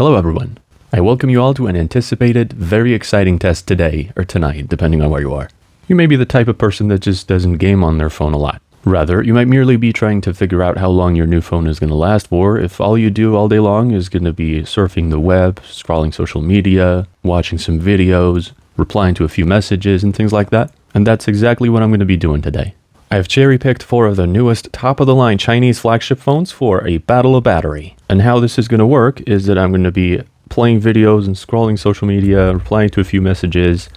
Hello everyone. I welcome you all to an anticipated, very exciting test today, or tonight, depending on where you are. You may be the type of person that just doesn't game on their phone a lot. Rather, you might merely be trying to figure out how long your new phone is going to last for if all you do all day long is going to be surfing the web, scrolling social media, watching some videos, replying to a few messages and things like that. And that's exactly what I'm going to be doing today. I have cherry-picked 4 of the newest top-of-the-line Chinese flagship phones for a battle of battery. And how this is going to work is that I'm going to be playing videos and scrolling social media, replying to a few messages,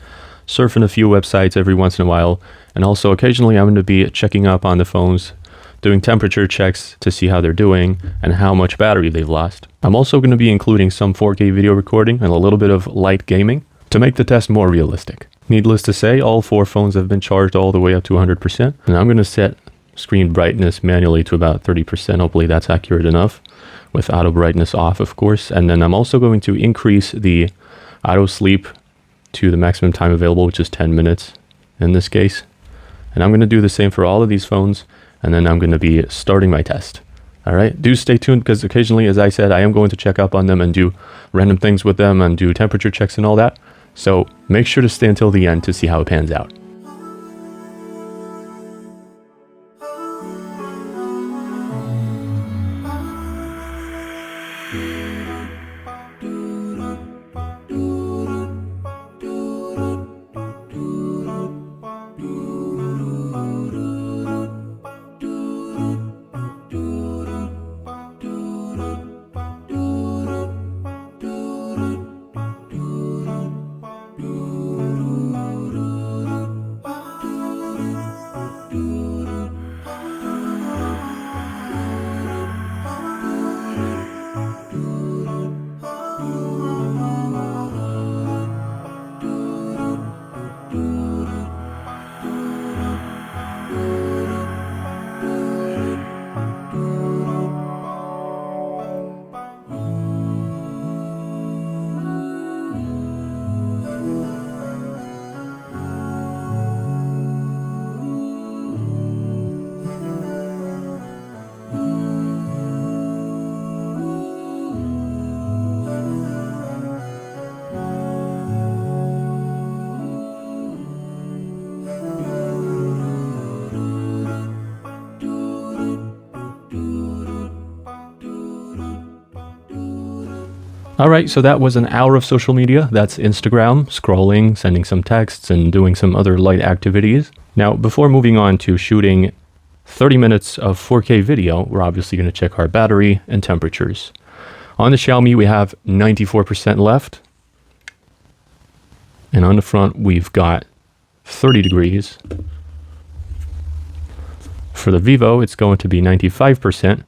surfing a few websites every once in a while, and also occasionally I'm going to be checking up on the phones, doing temperature checks to see how they're doing and how much battery they've lost. I'm also going to be including some 4K video recording and a little bit of light gaming to make the test more realistic. Needless to say, all 4 phones have been charged all the way up to 100%, and I'm going to set screen brightness manually to about 30%. Hopefully that's accurate enough, with auto brightness off, of course. And then I'm also going to increase the auto sleep to the maximum time available, which is 10 minutes in this case. And I'm going to do the same for all of these phones, and then I'm going to be starting my test. All right, do stay tuned, because occasionally, as I said, I am going to check up on them and do random things with them and do temperature checks and all that. So make sure to stay until the end to see how it pans out. Alright, so that was an hour of social media. That's Instagram, scrolling, sending some texts, and doing some other light activities. Now, before moving on to shooting 30 minutes of 4K video, we're obviously going to check our battery and temperatures. On the Xiaomi, we have 94% left. And on the front, we've got 30 degrees. For the Vivo, it's going to be 95%.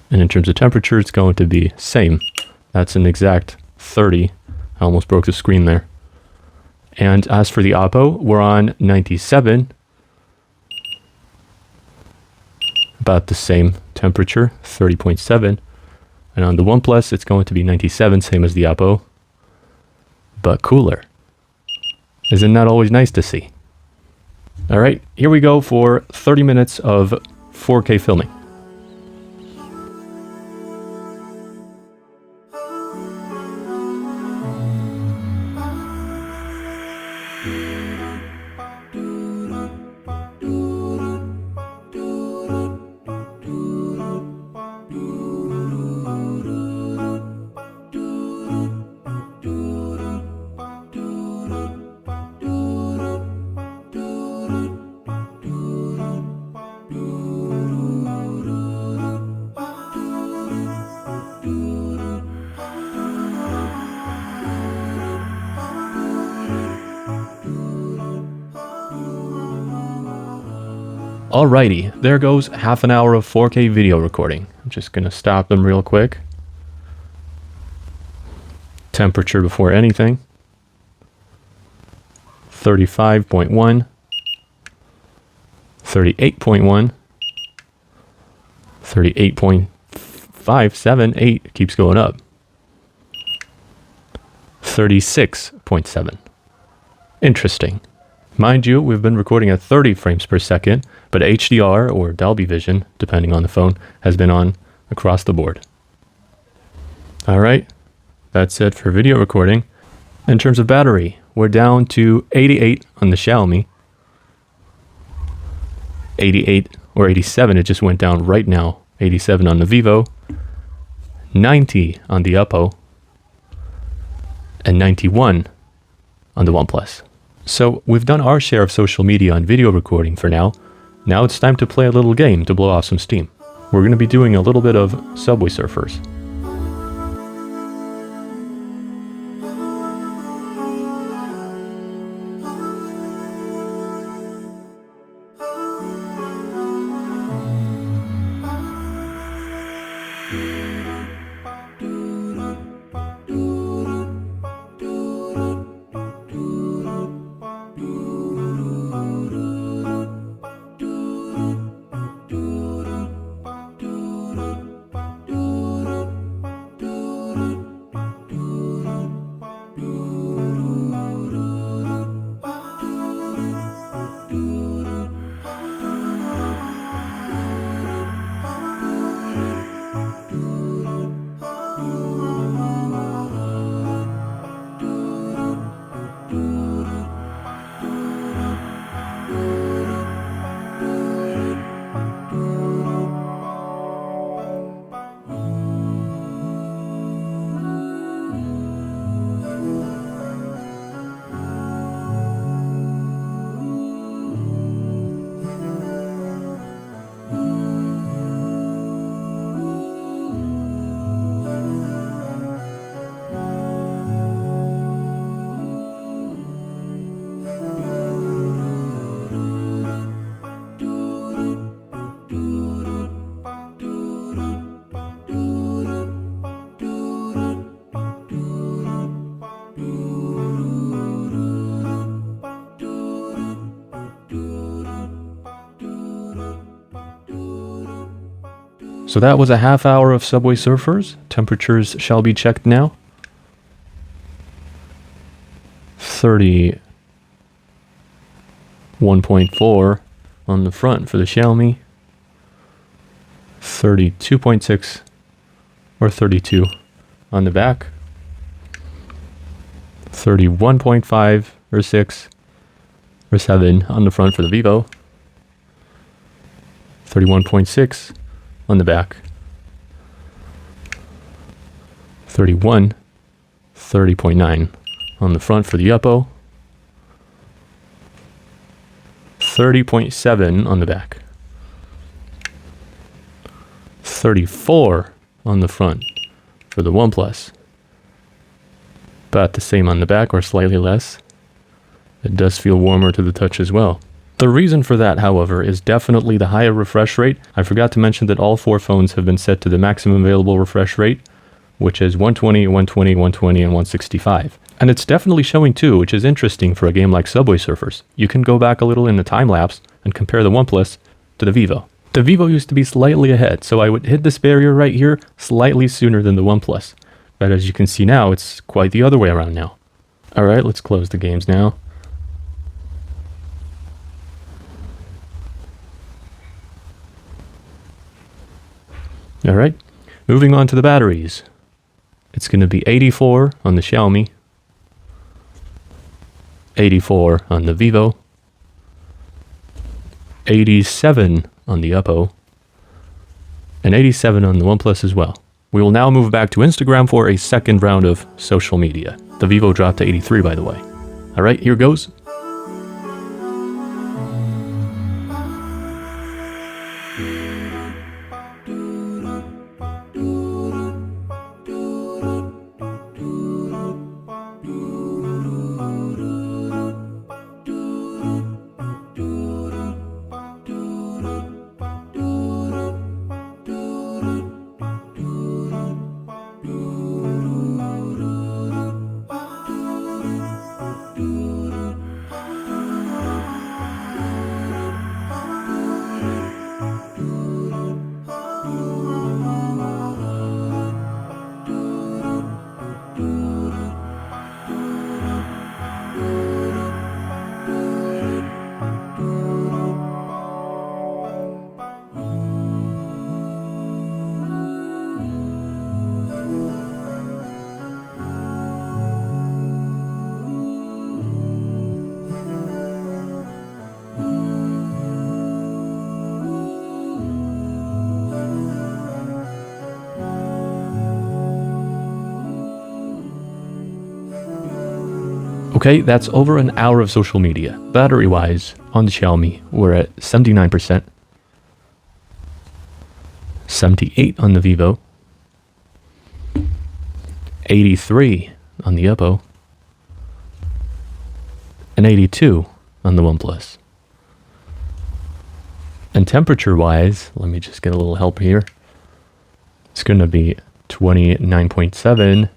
And in terms of temperature, it's going to be same. That's an exact 30. I almost broke the screen there. And as for the Oppo, we're on 97. About the same temperature, 30.7. And on the OnePlus, it's going to be 97, same as the Oppo, but cooler. Isn't that always nice to see? All right, here we go for 30 minutes of 4K filming. Alrighty, there goes half an hour of 4K video recording. I'm just gonna stop them real quick. Temperature before anything. 35.1. 38.1. 38.578 keeps going up. 36.7. Interesting. Mind you, we've been recording at 30 frames per second, but HDR or Dolby Vision, depending on the phone, has been on across the board. Alright, that's it for video recording. In terms of battery, we're down to 88 on the Xiaomi. 88 or 87, it just went down right now. 87 on the Vivo. 90 on the Oppo. And 91 on the OnePlus. So we've done our share of social media and video recording for now. Now it's time to play a little game to blow off some steam. We're going to be doing a little bit of Subway Surfers. So that was a half hour of Subway Surfers. Temperatures shall be checked now. 31.4 on the front for the Xiaomi. 32.6 or 32 on the back. 31.5 or 6 or 7 on the front for the Vivo. 31.6 on the back. 31, 30.9 on the front for the Oppo. 30.7 on the back. 34 on the front for the OnePlus. About the same on the back or slightly less. It does feel warmer to the touch as well. The reason for that, however, is definitely the higher refresh rate. I forgot to mention that all four phones have been set to the maximum available refresh rate, which is 120, 120, 120, and 165. And it's definitely showing too, which is interesting for a game like Subway Surfers. You can go back a little in the time lapse and compare the OnePlus to the Vivo. The Vivo used to be slightly ahead, so I would hit this barrier right here slightly sooner than the OnePlus. But as you can see now, it's quite the other way around now. Alright, let's close the games now. Alright, moving on to the batteries. It's going to be 84 on the Xiaomi, 84 on the Vivo, 87 on the Oppo, and 87 on the OnePlus as well. We will now move back to Instagram for a second round of social media. The Vivo dropped to 83, by the way. Alright, here goes. Okay, that's over an hour of social media. Battery-wise, on the Xiaomi, we're at 79%. 78 on the Vivo. 83 on the Oppo. And 82 on the OnePlus. And temperature-wise, let me just get a little help here. It's going to be 29.7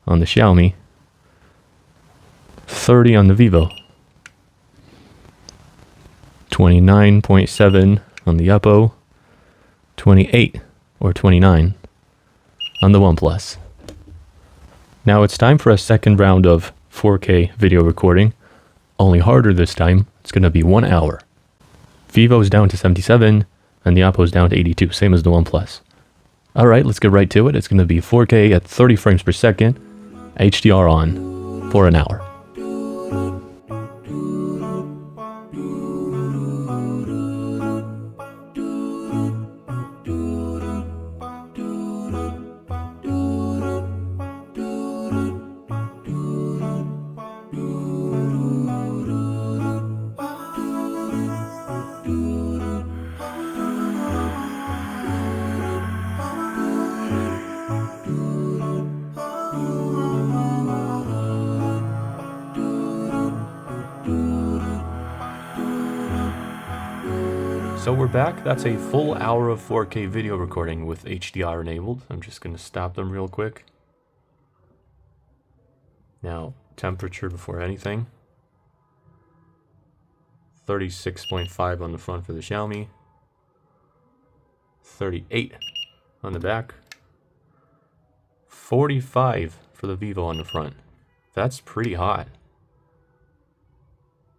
on the Xiaomi. 30 on the Vivo. 29.7 on the Oppo. 28 or 29 on the OnePlus. Now it's time for a second round of 4K video recording. Only harder this time. It's going to be 1 hour. Vivo's down to 77 and the Oppo's down to 82, same as the OnePlus. Alright, let's get right to it. It's going to be 4K at 30 frames per second, HDR on for an hour. So we're back. That's a full hour of 4K video recording with HDR enabled. I'm just going to stop them real quick. Now, temperature before anything. 36.5 on the front for the Xiaomi. 38 on the back. 45 for the Vivo on the front. That's pretty hot.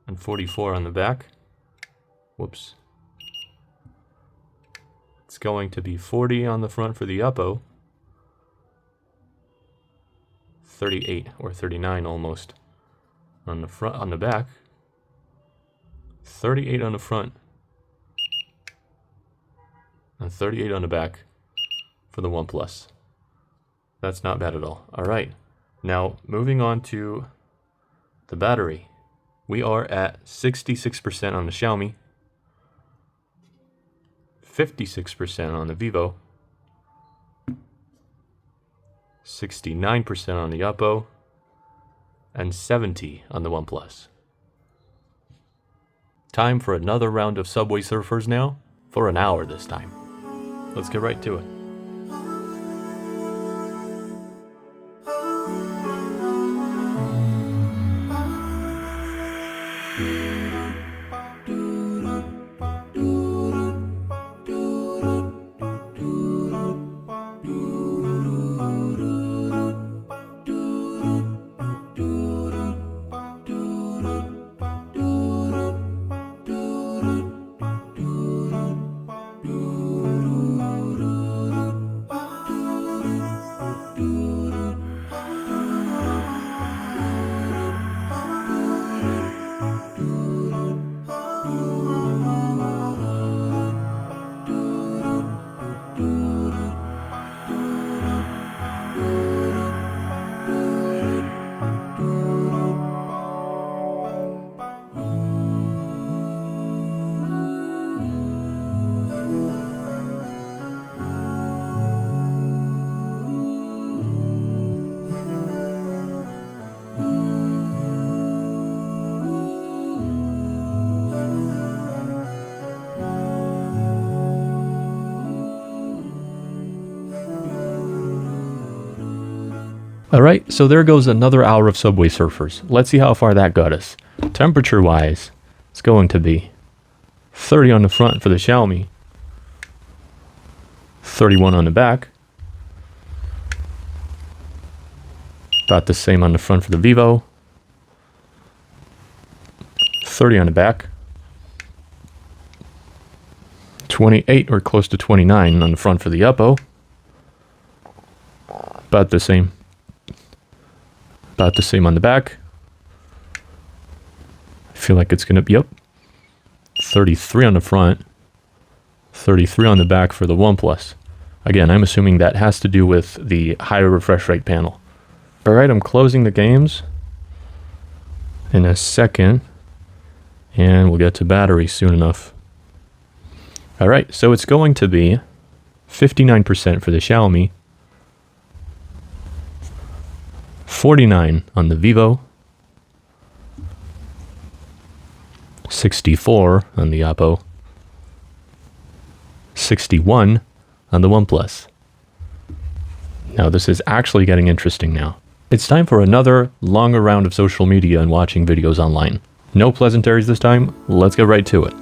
And 44 on the back. Whoops. It's going to be 40 on the front for the Oppo. 38 or 39 almost on the front, on the back. 38 on the front. And 38 on the back for the OnePlus. That's not bad at all. Alright, now moving on to the battery. We are at 66% on the Xiaomi. 56% on the Vivo, 69% on the Oppo, and 70 on the OnePlus. Time for another round of Subway Surfers now, for an hour this time. Let's get right to it. Alright, so there goes another hour of Subway Surfers. Let's see how far that got us. Temperature-wise, it's going to be 30 on the front for the Xiaomi, 31 on the back, about the same on the front for the Vivo, 30 on the back, 28 or close to 29 on the front for the Oppo, about the same. About the same on the back. I feel like it's going to be up. 33 on the front. 33 on the back for the OnePlus. Again, I'm assuming that has to do with the higher refresh rate panel. Alright, I'm closing the games. in a second, and we'll get to battery soon enough. All right, so it's going to be 59% for the Xiaomi, 49 on the Vivo, 64 on the Oppo, 61 on the OnePlus. Now this is actually getting interesting now. It's time for another longer round of social media and watching videos online. No pleasantries this time, let's get right to it.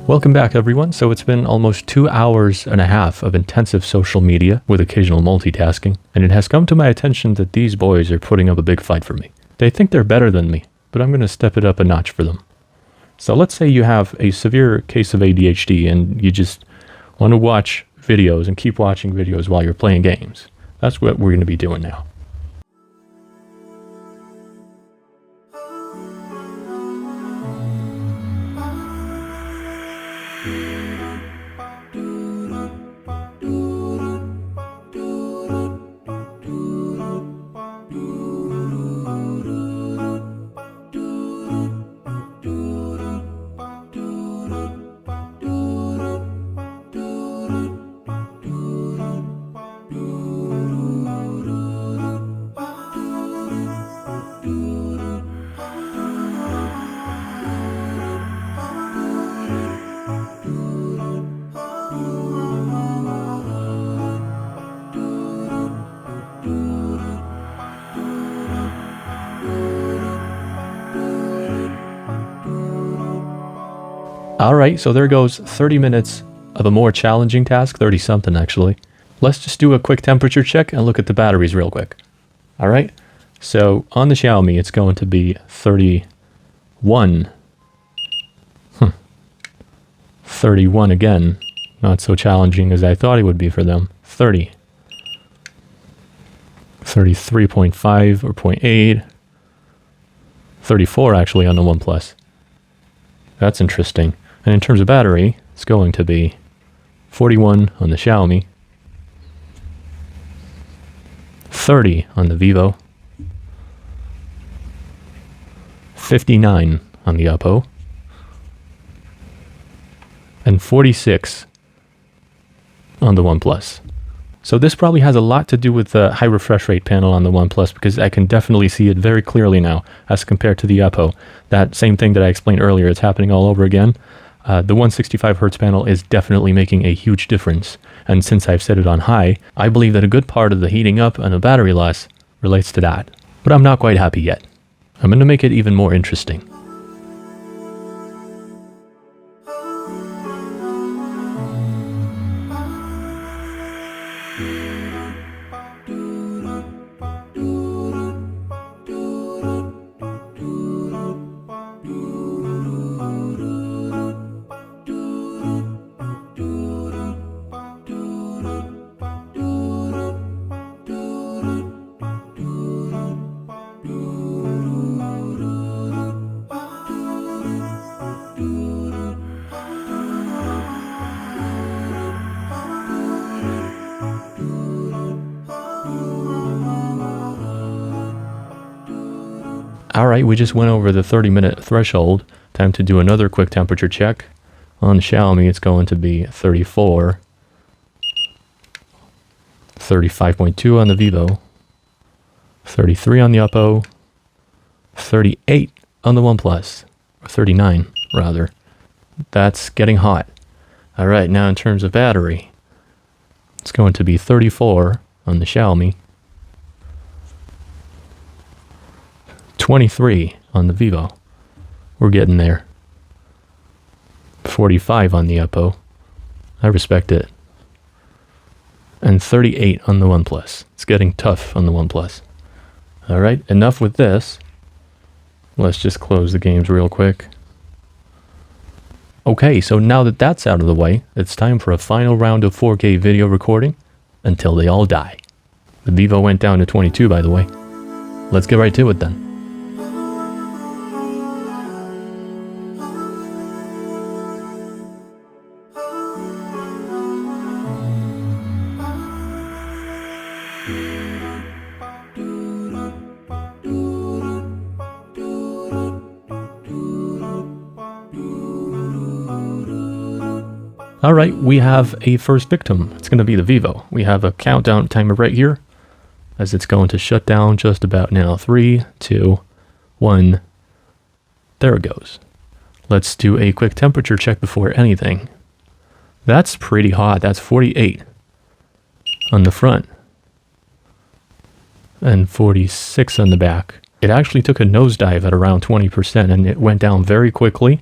Welcome back everyone. So it's been almost 2 hours and a half of intensive social media with occasional multitasking, and it has come to my attention that these boys are putting up a big fight for me. They think they're better than me, but I'm going to step it up a notch for them. So let's say you have a severe case of ADHD and you just want to watch videos and keep watching videos while you're playing games. That's what we're going to be doing now. Alright, so there goes 30 minutes of a more challenging task, 30 something actually. Let's just do a quick temperature check and look at the batteries real quick. Alright, so on the Xiaomi it's going to be 31. 31 again, not so challenging as I thought it would be for them. 30. 33.5 or 0.8. 34 actually on the OnePlus. That's interesting. And in terms of battery, it's going to be 41 on the Xiaomi, 30 on the Vivo, 59 on the Oppo, and 46 on the OnePlus. So this probably has a lot to do with the high refresh rate panel on the OnePlus, because I can definitely see it very clearly now as compared to the Oppo. That same thing that I explained earlier, it's happening all over again. The 165 Hz panel is definitely making a huge difference, and since I've set it on high, I believe that a good part of the heating up and the battery loss relates to that. But I'm not quite happy yet. I'm going to make it even more interesting. Alright, we just went over the 30-minute threshold. Time to do another quick temperature check. On Xiaomi, it's going to be 34. 35.2 on the Vivo. 33 on the Oppo. 38 on the OnePlus. Or 39, rather. That's getting hot. Alright, now in terms of battery, it's going to be 34 on the Xiaomi. 23 on the Vivo. We're getting there. 45 on the Oppo. I respect it. And 38 on the OnePlus. It's getting tough on the OnePlus. Alright, enough with this. Let's just close the games real quick. Okay, so now that that's out of the way, it's time for a final round of 4K video recording until they all die. The Vivo went down to 22, by the way. Let's get right to it then. Alright, we have a first victim. It's going to be the Vivo. We have a countdown timer right here, as it's going to shut down just about now. 3, 2, 1. There it goes. Let's do a quick temperature check before anything. That's pretty hot. That's 48 on the front and 46 on the back. It actually took a nosedive at around 20% and it went down very quickly.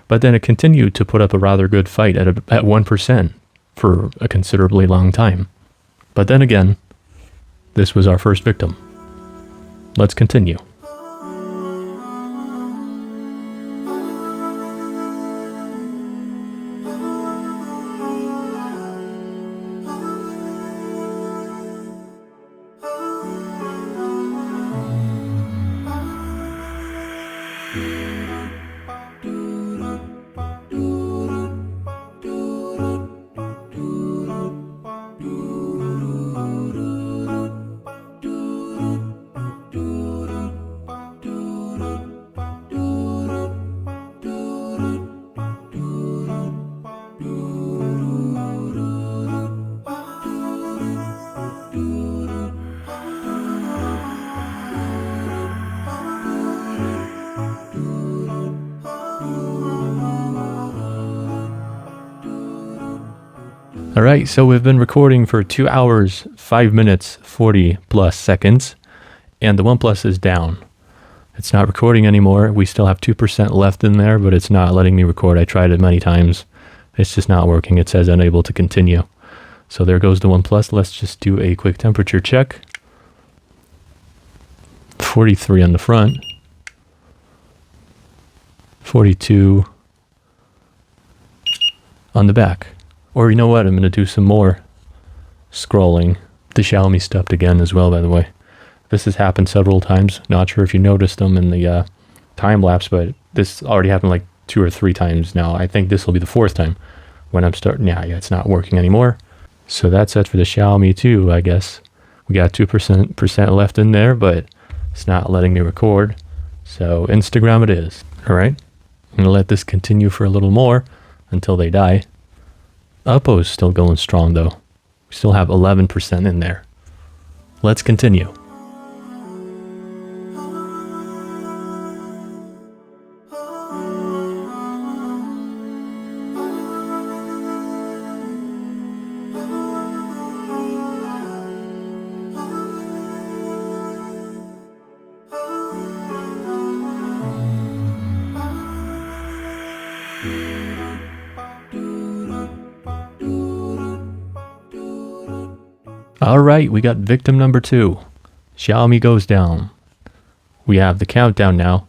But then it continued to put up a rather good fight at 1% for a considerably long time. But then again, this was our first victim. Let's continue. Alright, so we've been recording for 2 hours, 5 minutes, 40 plus seconds, and the OnePlus is down. It's not recording anymore. We still have 2% left in there, but it's not letting me record. I tried it many times. It's just not working. It says unable to continue. So there goes the OnePlus. Let's just do a quick temperature check. 43 on the front. 42 on the back. Or you know what, I'm going to do some more scrolling. The Xiaomi stopped again as well, by the way. This has happened several times. Not sure if you noticed them in the time lapse, but this already happened like 2 or 3 times now. I think this will be the 4th time when I'm starting. Yeah, it's not working anymore. So that's it for the Xiaomi too, I guess. We got 2% left in there, but it's not letting me record. So Instagram it is. Alright, I'm going to let this continue for a little more until they die. Oppo is still going strong though. We still have 11% in there. Let's continue. Alright, we got victim number 2. Xiaomi goes down. We have the countdown now,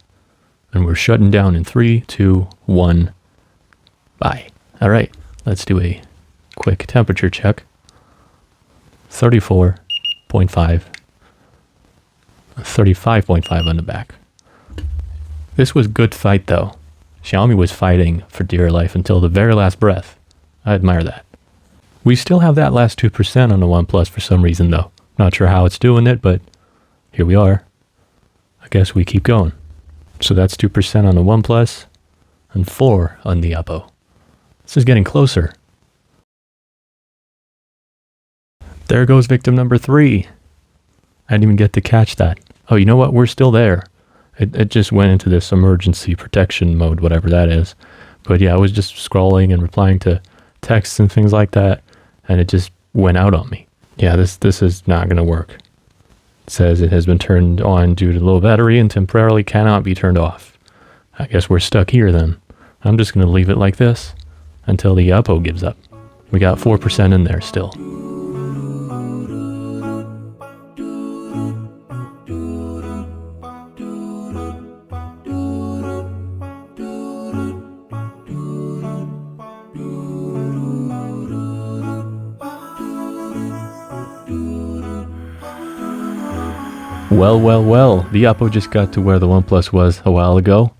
and we're shutting down in 3, 2, 1, bye. Alright, let's do a quick temperature check. 34.5. 35.5 on the back. This was good fight though. Xiaomi was fighting for dear life until the very last breath. I admire that. We still have that last 2% on the OnePlus for some reason though. Not sure how it's doing it, but here we are. I guess we keep going. So that's 2% on the OnePlus and 4 on the Oppo. This is getting closer. There goes victim number 3. I didn't even get to catch that. Oh, you know what? We're still there. It just went into this emergency protection mode, whatever that is. But yeah, I was just scrolling and replying to texts and things like that, and it just went out on me. Yeah, this is not going to work. It says it has been turned on due to low battery and temporarily cannot be turned off. I guess we're stuck here then. I'm just going to leave it like this until the Oppo gives up. We got 4% in there still. Well, the Oppo just got to where the OnePlus was a while ago.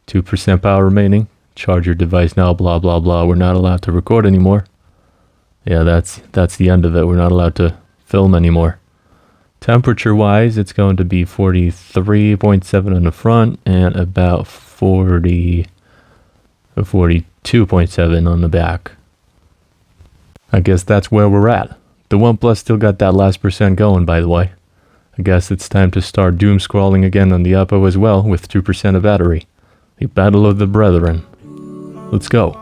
2% power remaining. Charge your device now, blah, blah, blah. We're not allowed to record anymore. Yeah, that's the end of it. We're not allowed to film anymore. Temperature-wise, it's going to be 43.7 on the front and about 42.7 on the back. I guess that's where we're at. The OnePlus still got that last percent going, by the way. I guess it's time to start doom scrolling again on the Oppo as well with 2% of battery. The battle of the brethren. Let's go.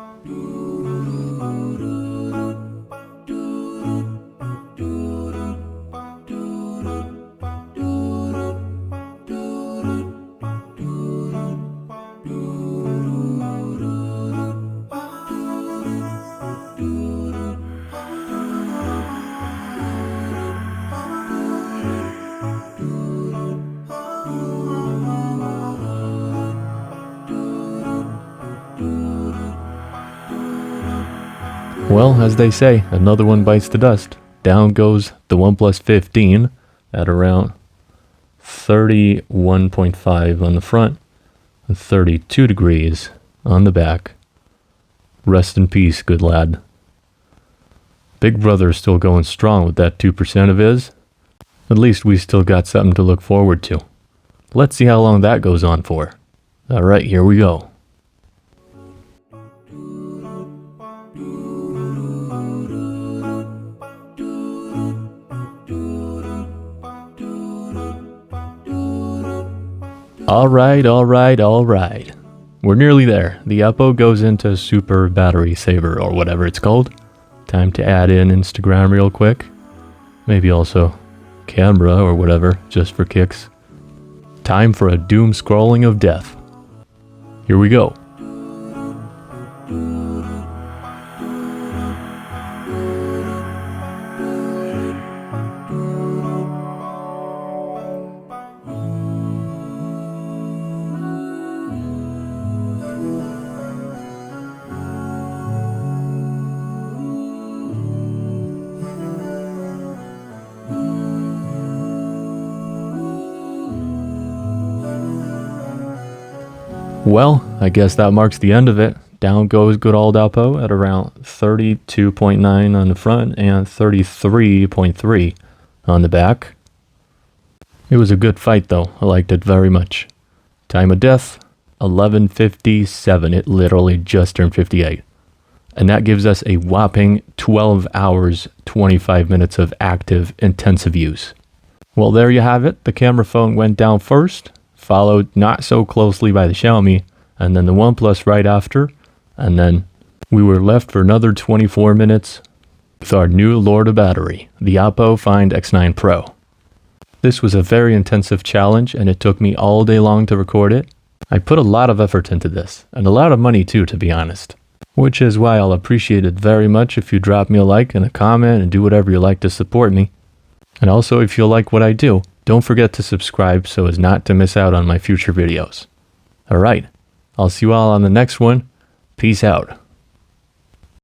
Well, as they say, another one bites the dust. Down goes the OnePlus 15 at around 31.5 on the front and 32 degrees on the back. Rest in peace, good lad. Big Brother is still going strong with that 2% of his. At least we still got something to look forward to. Let's see how long that goes on for. Alright, here we go. Alright. We're nearly there. The Oppo goes into super battery saver or whatever it's called. Time to add in Instagram real quick. Maybe also camera or whatever, just for kicks. Time for a doom scrolling of death. Here we go. Well, I guess that marks the end of it. Down goes good old Oppo at around 32.9 on the front and 33.3 on the back. It was a good fight though. I liked it very much. Time of death, 11:57. It literally just turned 58. And that gives us a whopping 12 hours, 25 minutes of active, intensive use. Well, there you have it. The camera phone went down first, followed not so closely by the Xiaomi, and then the OnePlus right after, and then we were left for another 24 minutes with our new lord of battery, the Oppo Find X9 Pro. This was a very intensive challenge, and it took me all day long to record it. I put a lot of effort into this, and a lot of money too, to be honest. Which is why I'll appreciate it very much if you drop me a like and a comment and do whatever you like to support me. And also, if you like what I do, don't forget to subscribe so as not to miss out on my future videos. Alright, I'll see you all on the next one. Peace out.